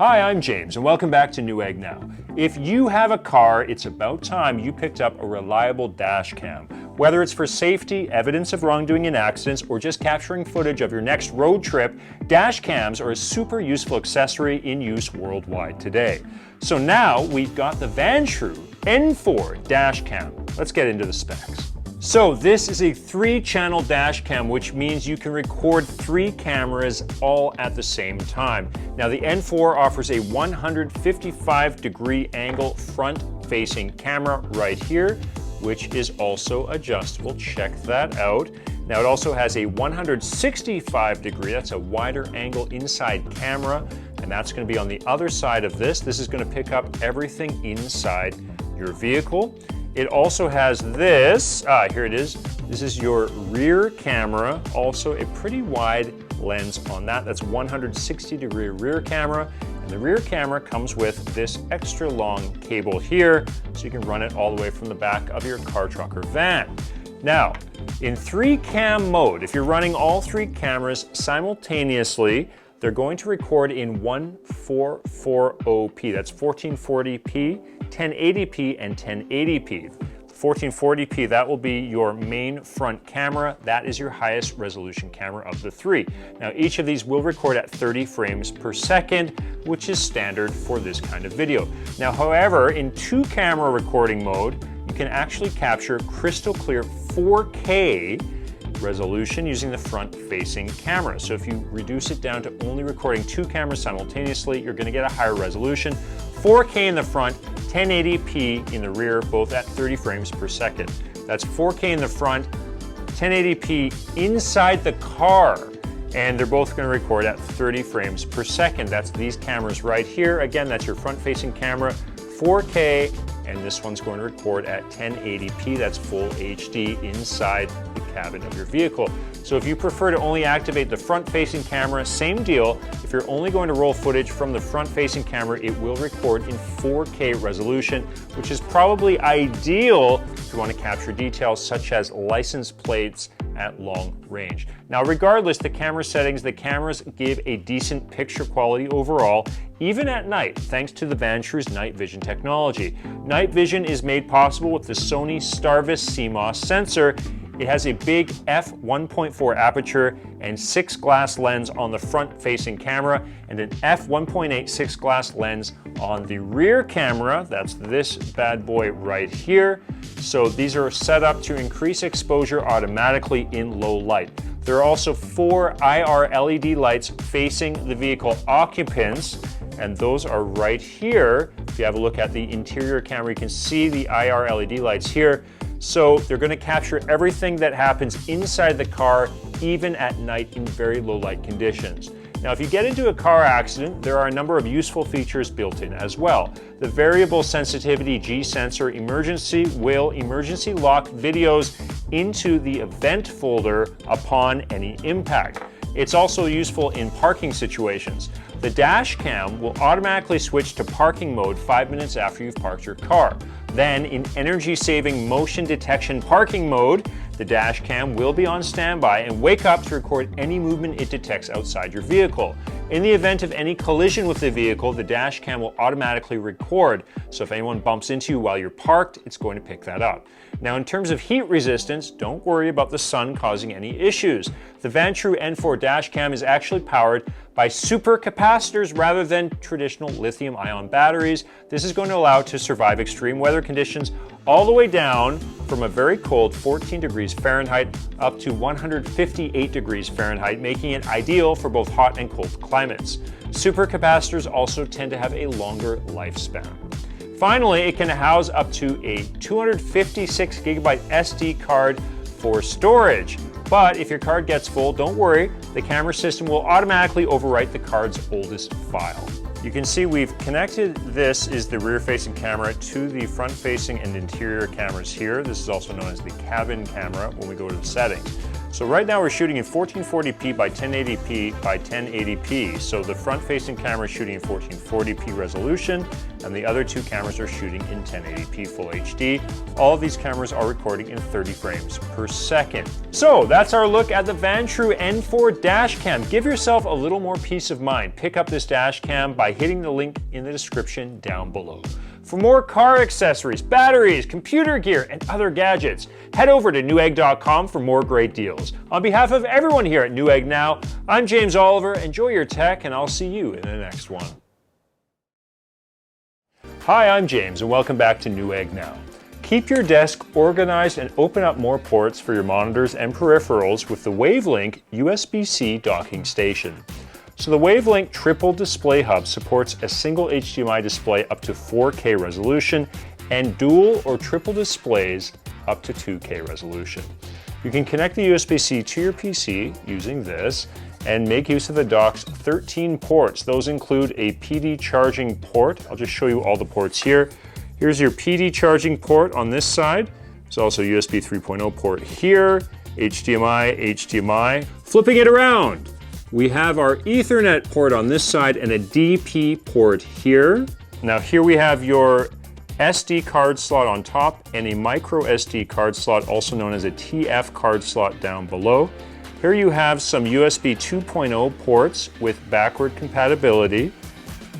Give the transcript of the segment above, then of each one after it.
Hi, I'm James and welcome back to Newegg Now. If you have a car, it's about time you picked up a reliable dash cam. Whether it's for safety, evidence of wrongdoing in accidents, or just capturing footage of your next road trip, dash cams are a super useful accessory in use worldwide today. So now we've got the Vantrue N4 Dash Cam. Let's get into the specs. So this is a 3-channel dash cam, which means you can record 3 cameras all at the same time. Now the N4 offers a 155-degree angle front-facing camera right here, which is also adjustable. Check that out. Now it also has a 165-degree, that's a wider angle inside camera, and that's going to be on the other side of this. This is going to pick up everything inside your vehicle. It also has this, here it is. This is your rear camera, also a pretty wide lens on that. That's 160-degree rear camera. And the rear camera comes with this extra long cable here, so you can run it all the way from the back of your car, truck, or van. Now, in 3-cam mode, if you're running all 3 cameras simultaneously, they're going to record in 1440p. That's 1440p, 1080p, and 1080p. 1440p, that will be your main front camera. That is your highest resolution camera of the 3. Now each of these will record at 30 frames per second, which is standard for this kind of video. Now however, in 2-camera recording mode, you can actually capture crystal clear 4K resolution using the front-facing camera. So if you reduce it down to only recording 2 cameras simultaneously, you're going to get a higher resolution. 4K in the front, 1080p in the rear, both at 30 frames per second. That's 4K in the front, 1080p inside the car, and they're both going to record at 30 frames per second. That's these cameras right here. Again, that's your front-facing camera, 4K, and this one's going to record at 1080p. That's full HD inside the cabin of your vehicle. So if you prefer to only activate the front-facing camera, same deal. If you're only going to roll footage from the front-facing camera, it will record in 4K resolution, which is probably ideal if you want to capture details such as license plates at long range. Now regardless, the camera settings, the cameras give a decent picture quality overall, even at night, thanks to the Vantrue's night vision technology. Night vision is made possible with the Sony Starvis CMOS sensor. It has a big f1.4 aperture and 6 glass lens on the front-facing camera and an f1.8 6 glass lens on the rear camera. That's this bad boy right here. So these are set up to increase exposure automatically in low light. There are also 4 IR LED lights facing the vehicle occupants, and those are right here. If you have a look at the interior camera, you can see the IR LED lights here. So they're going to capture everything that happens inside the car, even at night in very low light conditions. Now, if you get into a car accident, there are a number of useful features built in as well. The variable sensitivity G sensor will emergency lock videos into the event folder upon any impact. It's also useful in parking situations. The dash cam will automatically switch to parking mode 5 minutes after you've parked your car. Then, in energy-saving motion detection parking mode, the dash cam will be on standby and wake up to record any movement it detects outside your vehicle. In the event of any collision with the vehicle, the dash cam will automatically record. So if anyone bumps into you while you're parked, it's going to pick that up. Now in terms of heat resistance, don't worry about the sun causing any issues. The Vantrue N4 Dash Cam is actually powered by supercapacitors rather than traditional lithium-ion batteries. This is going to allow it to survive extreme weather conditions all the way down from a very cold 14 degrees Fahrenheit up to 158 degrees Fahrenheit, making it ideal for both hot and cold climates. Supercapacitors also tend to have a longer lifespan. Finally, it can house up to a 256 gigabyte SD card for storage. But if your card gets full, don't worry, the camera system will automatically overwrite the card's oldest file. You can see we've connected, this is the rear-facing camera to the front-facing and interior cameras here. This is also known as the cabin camera when we go to the settings. So right now we're shooting in 1440p by 1080p by 1080p. So the front-facing camera is shooting in 1440p resolution, and the other two cameras are shooting in 1080p Full HD. All of these cameras are recording in 30 frames per second. So that's our look at the Vantrue N4 Dash Cam. Give yourself a little more peace of mind. Pick up this dash cam by hitting the link in the description down below. For more car accessories, batteries, computer gear, and other gadgets, head over to Newegg.com for more great deals. On behalf of everyone here at Newegg Now, I'm James Oliver. Enjoy your tech, and I'll see you in the next one. Hi, I'm James, and welcome back to Newegg Now. Keep your desk organized and open up more ports for your monitors and peripherals with the Wavlink USB-C Docking Station. So the Wavlink triple display hub supports a single HDMI display up to 4K resolution and dual or triple displays up to 2K resolution. You can connect the USB-C to your PC using this and make use of the dock's 13 ports. Those include a PD charging port. I'll just show you all the ports here. Here's your PD charging port on this side. There's also a USB 3.0 port here, HDMI, HDMI. Flipping it around, we have our Ethernet port on this side and a DP port here. Now here we have your SD card slot on top and a micro SD card slot, also known as a TF card slot, down below. Here you have some USB 2.0 ports with backward compatibility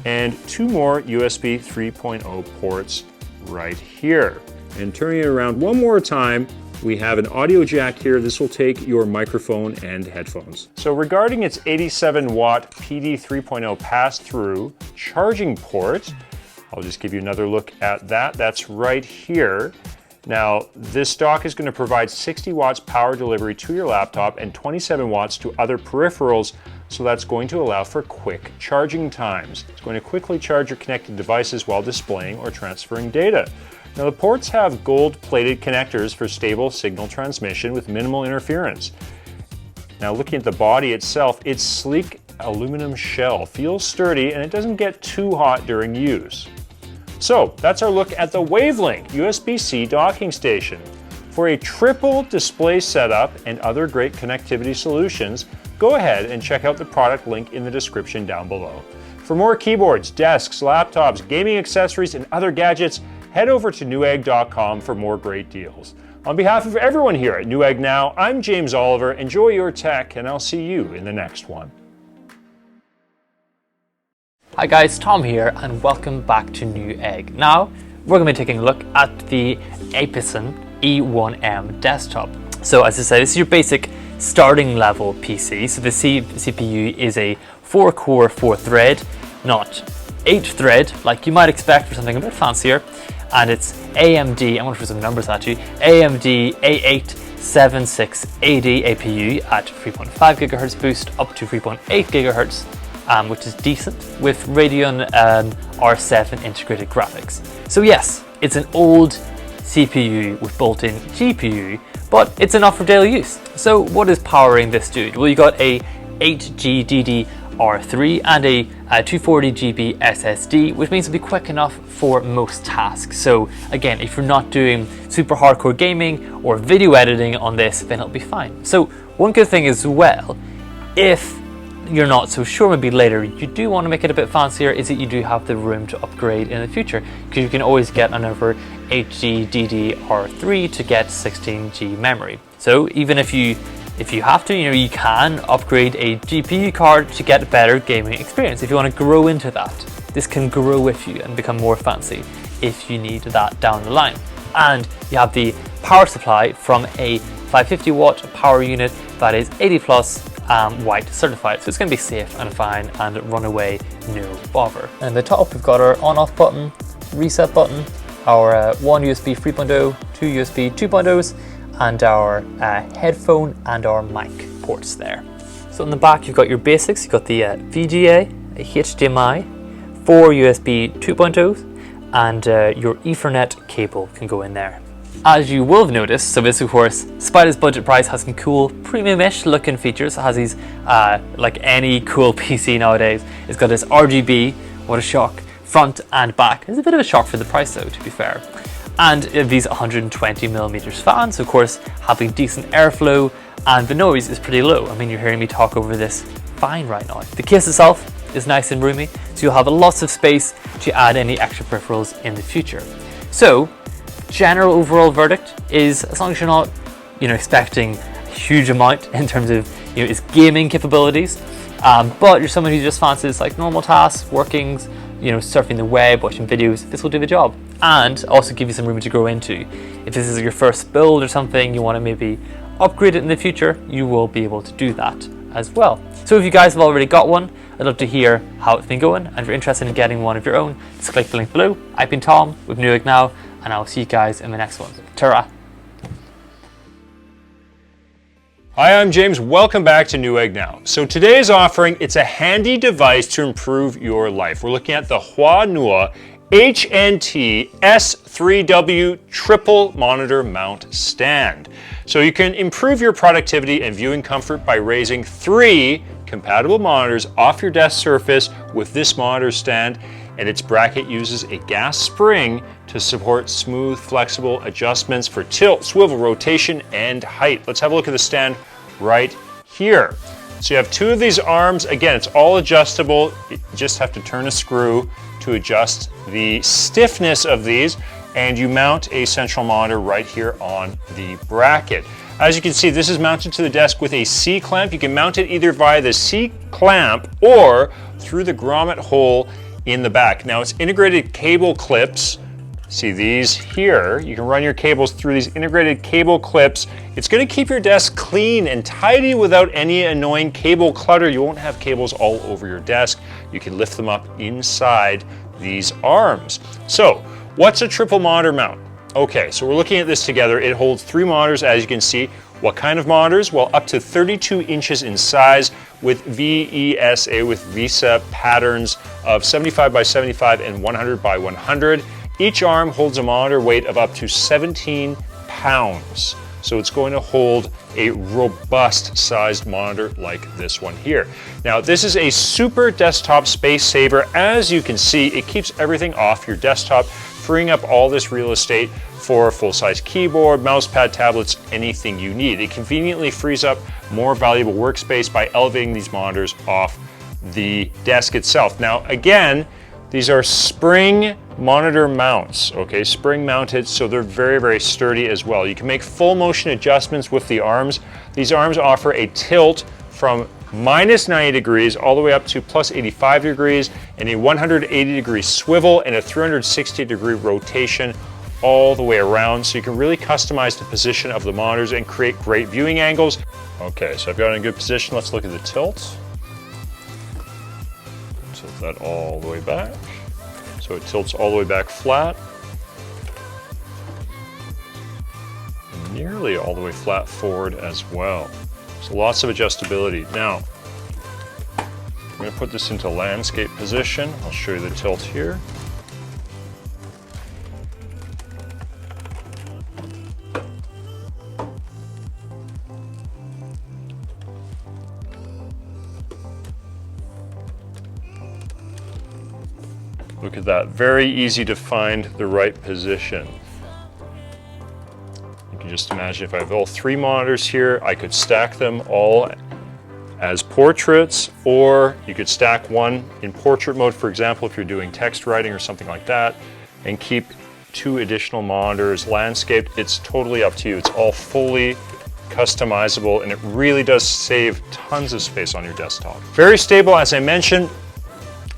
and two more USB 3.0 ports right here. And turning it around one more time, we have an audio jack here. This will take your microphone and headphones. So regarding its 87 watt PD 3.0 pass-through charging port, I'll just give you another look at that. That's right here. Now, this dock is going to provide 60 watts power delivery to your laptop and 27 watts to other peripherals, so that's going to allow for quick charging times. It's going to quickly charge your connected devices while displaying or transferring data. Now, the ports have gold-plated connectors for stable signal transmission with minimal interference. Now, looking at the body itself, its sleek aluminum shell feels sturdy and it doesn't get too hot during use. So that's our look at the Wavlink USB-C Docking Station. For a triple display setup and other great connectivity solutions, go ahead and check out the product link in the description down below. For more keyboards, desks, laptops, gaming accessories, and other gadgets, head over to Newegg.com for more great deals. On behalf of everyone here at Newegg Now, I'm James Oliver. Enjoy your tech, and I'll see you in the next one. Hi guys, Tom here, and welcome back to Newegg. Now, we're going to be taking a look at the IPASON E1M desktop. So as I said, this is your basic starting level PC. So the CPU is a 4-core, 4-thread, not 8-thread, like you might expect for something a bit fancier. And it's AMD, I'm going to throw some numbers at you, AMD A87680 APU at 3.5 GHz boost up to 3.8 GHz, which is decent, with Radeon R7 integrated graphics. So yes, it's an old CPU with built-in GPU, but it's enough for daily use. So what is powering this dude? Well, you got a 8G DDR3 and a 240GB SSD, which means it'll be quick enough for most tasks. So again, if you're not doing super hardcore gaming or video editing on this, then it'll be fine. So one good thing as well, if you're not so sure, maybe later you do want to make it a bit fancier, is that you do have the room to upgrade in the future, because you can always get another 8G DDR3 to get 16G memory. So even if you have to, you can upgrade a GPU card to get a better gaming experience. If you want to grow into that, this can grow with you and become more fancy if you need that down the line. And you have the power supply from a 550 watt power unit that is 80 plus white certified, so it's going to be safe and fine and run away no bother. And at the top we've got our on off button, reset button, our one USB 3.0, two USB 2.0s, and our headphone and our mic ports there. So in the back you've got your basics. You've got the VGA, a HDMI, 4 USB 2.0s, and your Ethernet cable can go in there. As you will have noticed, so this of course, despite its budget price, has some cool premium-ish looking features. It has these, like any cool PC nowadays, it's got this RGB, what a shock, front and back. It's a bit of a shock for the price though, to be fair. And these 120mm fans, of course, having decent airflow and the noise is pretty low. I mean, you're hearing me talk over this fine right now. The case itself is nice and roomy, so you'll have lots of space to add any extra peripherals in the future. So, general overall verdict is, as long as you're not, expecting a huge amount in terms of, its gaming capabilities, but you're someone who just fancies like normal tasks, workings, surfing the web, watching videos, this will do the job. And also give you some room to grow into. If this is your first build or something, you want to maybe upgrade it in the future, you will be able to do that as well. So if you guys have already got one, I'd love to hear how it's been going, and if you're interested in getting one of your own, just click the link below. I've been Tom with Newegg Now, and I'll see you guys in the next one. Ta-ra! Hi, I'm James. Welcome back to Newegg Now. So today's offering, it's a handy device to improve your life. We're looking at the HUANUO HNT S3W triple monitor mount stand. So you can improve your productivity and viewing comfort by raising 3 compatible monitors off your desk surface with this monitor stand, and its bracket uses a gas spring to support smooth, flexible adjustments for tilt, swivel, rotation, and height. Let's have a look at the stand right here. So you have 2 of these arms. Again, it's all adjustable. You just have to turn a screw to adjust the stiffness of these, and you mount a central monitor right here on the bracket. As you can see, this is mounted to the desk with a C-clamp. You can mount it either via the C-clamp or through the grommet hole in the back. Now, it's integrated cable clips. See these here? You can run your cables through these integrated cable clips. It's going to keep your desk clean and tidy without any annoying cable clutter. You won't have cables all over your desk. You can lift them up inside these arms. So, what's a triple monitor mount? Okay, so we're looking at this together. It holds 3 monitors, as you can see. What kind of monitors? Well, up to 32 inches in size with VESA, with VESA patterns of 75 by 75 and 100 by 100. Each arm holds a monitor weight of up to 17 pounds. So it's going to hold a robust sized monitor like this one here. Now, this is a super desktop space saver. As you can see, it keeps everything off your desktop, freeing up all this real estate for a full-size keyboard, mouse pad, tablets, anything you need. It conveniently frees up more valuable workspace by elevating these monitors off the desk itself. Now, again, these are spring monitor mounts, okay, spring mounted, so they're very, very sturdy as well. You can make full motion adjustments with the arms. These arms offer a tilt from minus 90 degrees all the way up to plus 85 degrees, and a 180 degree swivel and a 360 degree rotation all the way around, so you can really customize the position of the monitors and create great viewing angles. Okay, so I've got it in a good position. Let's look at the tilt. Tilt that all the way back. So it tilts all the way back flat. And nearly all the way flat forward as well. So lots of adjustability. Now, I'm going to put this into landscape position. I'll show you the tilt here. Look at that, very easy to find the right position. You can just imagine if I have all 3 monitors here, I could stack them all as portraits, or you could stack one in portrait mode, for example, if you're doing text writing or something like that, and keep 2 additional monitors landscaped. It's totally up to you. It's all fully customizable, and it really does save tons of space on your desktop. Very stable, as I mentioned.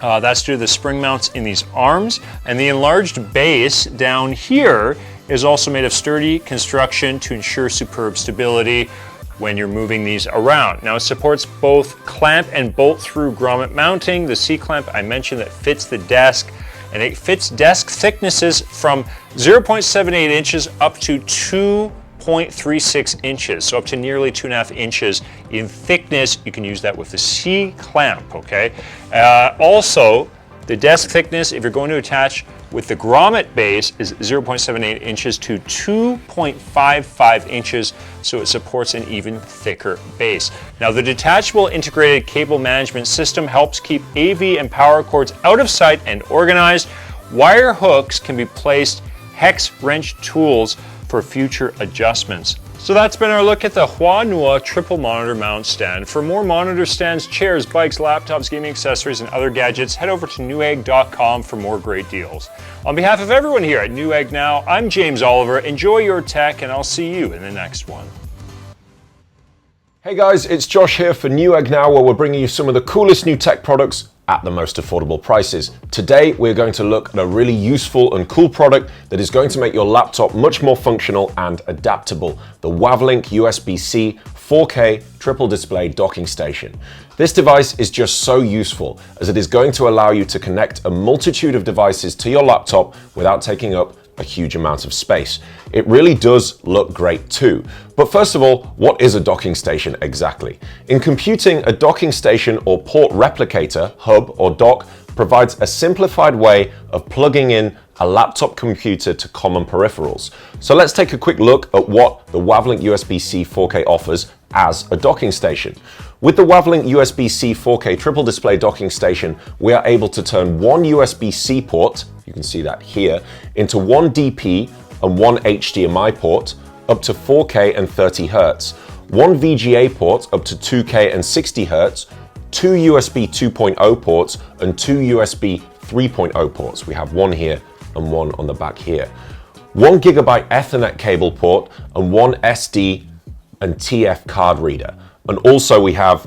That's due to the spring mounts in these arms, and the enlarged base down here is also made of sturdy construction to ensure superb stability when you're moving these around. Now, it supports both clamp and bolt through grommet mounting. The C-clamp I mentioned that fits the desk, and it fits desk thicknesses from 0.78 inches up to 2.36 inches, so up to nearly 2.5 inches in thickness. You can use that with the C-clamp, okay? Also, the desk thickness, if you're going to attach with the grommet base, is 0.78 inches to 2.55 inches, so it supports an even thicker base. Now, the detachable integrated cable management system helps keep AV and power cords out of sight and organized. Wire hooks can be placed hex wrench tools for future adjustments. So that's been our look at the HUANUO triple monitor mount stand. For more monitor stands, chairs, bikes, laptops, gaming accessories, and other gadgets, head over to Newegg.com for more great deals. On behalf of everyone here at Newegg Now, I'm James Oliver. Enjoy your tech, and I'll see you in the next one. Hey guys, it's Josh here for Newegg Now, where we're bringing you some of the coolest new tech products at the most affordable prices. Today, we're going to look at a really useful and cool product that is going to make your laptop much more functional and adaptable, the Wavlink USB-C 4K triple display docking station. This device is just so useful as it is going to allow you to connect a multitude of devices to your laptop without taking up a huge amount of space. It really does look great too. But first of all, what is a docking station exactly? In computing, a docking station or port replicator, hub or dock, provides a simplified way of plugging in a laptop computer to common peripherals. So let's take a quick look at what the Wavlink USB-C 4K offers as a docking station. With the Wavlink USB-C 4K triple display docking station, we are able to turn one USB-C port, you can see that here, into one DP and one HDMI port up to 4K and 30 Hz, one VGA port up to 2K and 60 Hz, two USB 2.0 ports and two USB 3.0 ports. We have one here and one on the back here. 1 GB Ethernet cable port and one SD and TF card reader. And also we have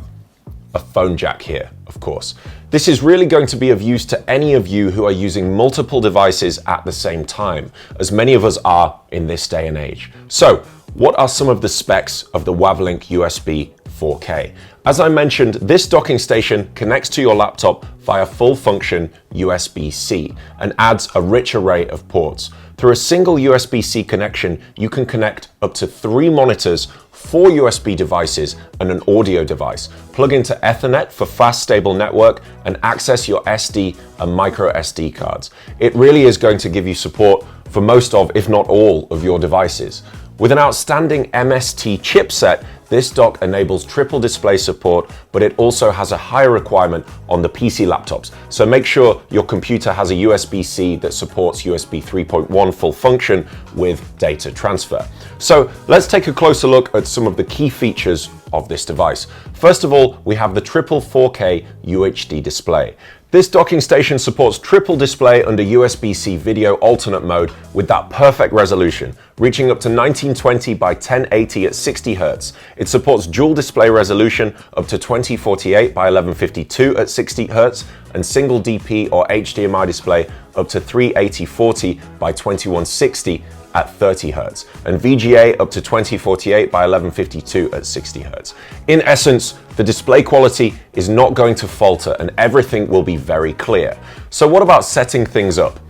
a phone jack here, of course. This is really going to be of use to any of you who are using multiple devices at the same time, as many of us are in this day and age. So, what are some of the specs of the Wavlink USB 4K? As I mentioned, this docking station connects to your laptop via full function USB-C and adds a rich array of ports. Through a single USB-C connection, you can connect up to 3 monitors, 4 USB devices, and an audio device. Plug into Ethernet for fast, stable network, and access your SD and micro SD cards. It really is going to give you support for most of, if not all, of your devices. With an outstanding MST chipset, this dock enables triple display support, but it also has a higher requirement on the PC laptops. So make sure your computer has a USB-C that supports USB 3.1 full function with data transfer. So let's take a closer look at some of the key features of this device. First of all, we have the triple 4K UHD display. This docking station supports triple display under USB-C video alternate mode with that perfect resolution, reaching up to 1920 by 1080 at 60 Hz. It supports dual display resolution up to 2048 by 1152 at 60 Hz and single DP or HDMI display up to 380/40 by 2160 at 30 Hz, and VGA up to 2048 by 1152 at 60 Hz. In essence, the display quality is not going to falter and everything will be very clear. So what about setting things up?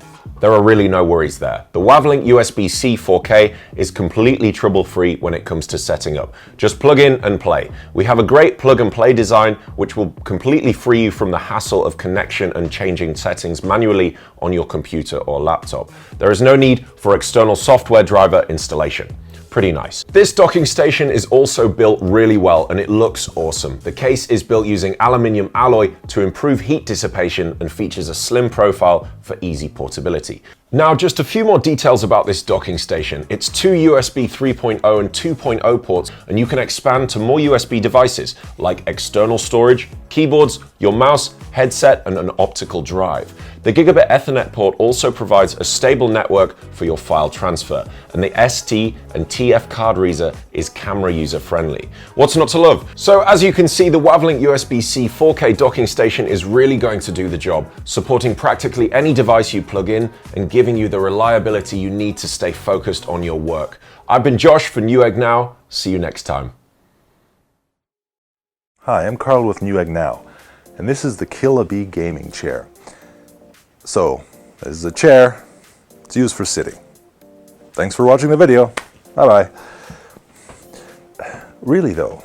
There are really no worries there. The Wavlink USB-C 4K is completely trouble-free when it comes to setting up. Just plug in and play. We have a great plug-and-play design which will completely free you from the hassle of connection and changing settings manually on your computer or laptop. There is no need for external software driver installation. Pretty nice. This docking station is also built really well and it looks awesome. The case is built using aluminium alloy to improve heat dissipation and features a slim profile for easy portability. Now, just a few more details about this docking station. It's 2 USB 3.0 and 2.0 ports, and you can expand to more USB devices like external storage, keyboards, your mouse, headset, and an optical drive. The Gigabit Ethernet port also provides a stable network for your file transfer, and the SD and TF card reader is camera user friendly. What's not to love? So as you can see, the Wavlink USB-C 4K docking station is really going to do the job, supporting practically any device you plug in and giving you the reliability you need to stay focused on your work. I've been Josh for Newegg Now. See you next time. Hi, I'm Carl with Newegg Now, and this is the KILLABEE Gaming Chair. So, this is a chair, it's used for sitting. Thanks for watching the video. Bye-bye. Really though,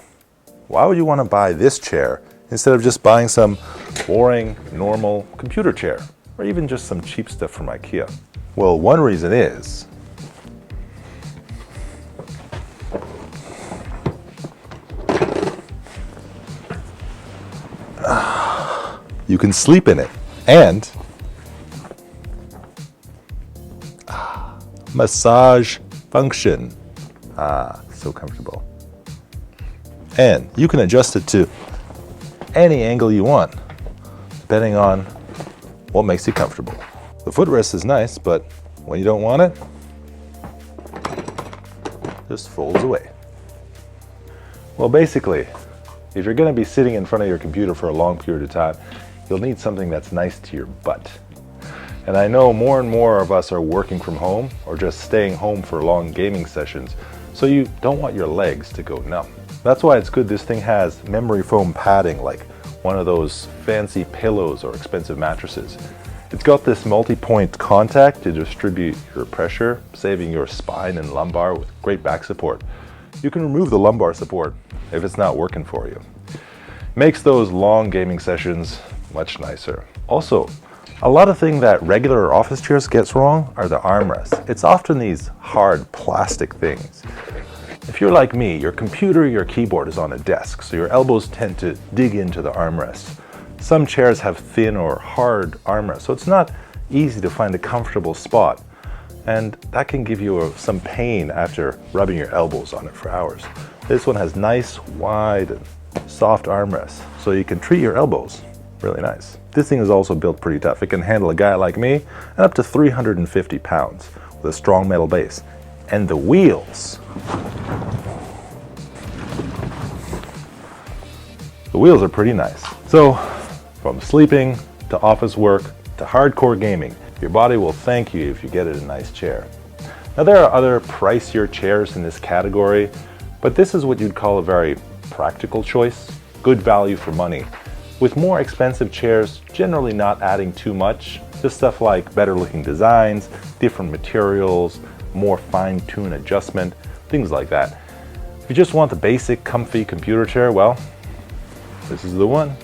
why would you want to buy this chair instead of just buying some boring, normal computer chair, or even just some cheap stuff from IKEA? Well, one reason is you can sleep in it, and massage function. so comfortable. And you can adjust it to any angle you want, depending on what makes you comfortable. The footrest is nice, but when you don't want it, just folds away. Well, basically, if you're going to be sitting in front of your computer for a long period of time, you'll need something that's nice to your butt. And I know more and more of us are working from home or just staying home for long gaming sessions, so you don't want your legs to go numb. That's why it's good this thing has memory foam padding, like one of those fancy pillows or expensive mattresses. It's got this multi-point contact to distribute your pressure, saving your spine and lumbar with great back support. You can remove the lumbar support if it's not working for you. Makes those long gaming sessions much nicer. Also, a lot of things that regular office chairs gets wrong are the armrests. It's often these hard plastic things. If you're like me, your computer, your keyboard is on a desk, so your elbows tend to dig into the armrest. Some chairs have thin or hard armrests, so it's not easy to find a comfortable spot. And that can give you some pain after rubbing your elbows on it for hours. This one has nice, wide, and soft armrests, so you can treat your elbows really nice. This thing is also built pretty tough. It can handle a guy like me and up to 350 pounds with a strong metal base. And the wheels. The wheels are pretty nice. So, from sleeping to office work to hardcore gaming, your body will thank you if you get it a nice chair. Now there are other pricier chairs in this category, but this is what you'd call a very practical choice, good value for money. With more expensive chairs generally not adding too much, just stuff like better looking designs, different materials, more fine-tuned adjustment, things like that. If you just want the basic comfy computer chair, well, this is the one.